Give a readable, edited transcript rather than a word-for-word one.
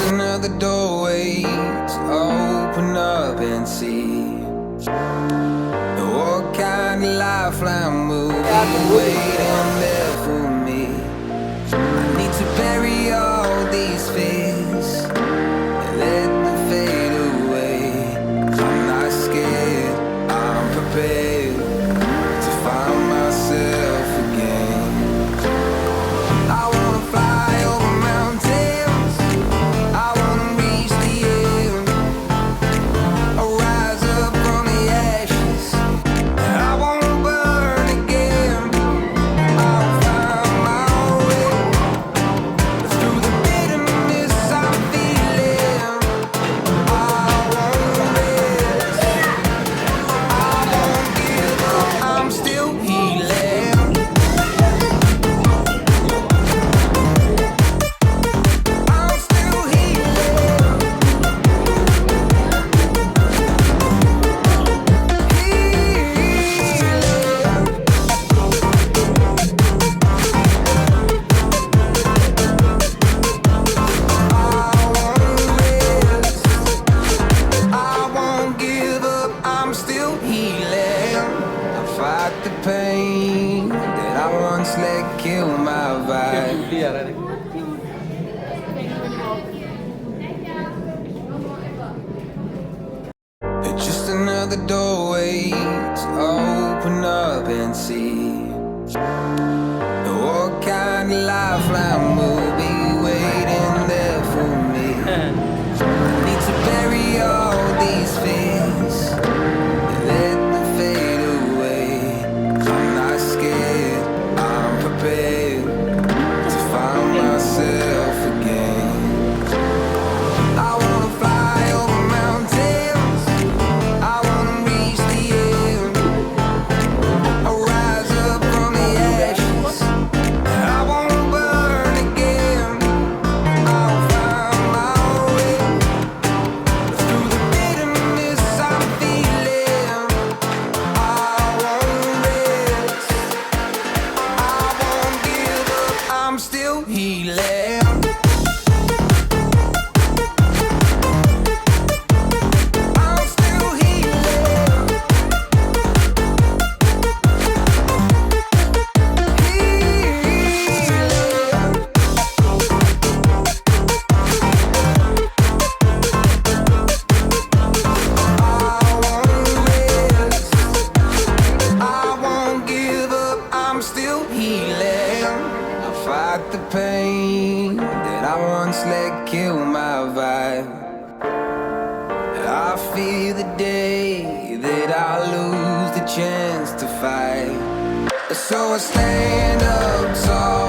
another doorway to open up and see what kind of lifeline will be waiting there for me. I need to bury all these fears and let them fade away. I'm not scared, I'm prepared to find myself again. I wanna fly over mountains, I wanna reach the end. I'll rise up from the ashes, I wanna burn again. I'll find my way through the bitterness I'm feeling. I won't rest, I won't give up, I'm still healing. I'm still healing. I won't give up, I'm still healing. I fight the pain that I once let kill my vibe. It's just another doorway to open up and see what kind of lifeline will be waiting there for me. I need to bury all these fears and let them fade away. I'm not scared, I'm prepared to find myself again. I wanna fly over mountains, I wanna reach the end. I'll rise up from the ashes, I wanna burn again. I'll find my way through the bitterness I'm feeling. I won't rest, I won't give up, I'm still healing. I'm still healing. I won't give up, I'm still healing. I fight the pain that I once let kill my vibe. I fear the day that I lose the chance to fight. So I stand up tall.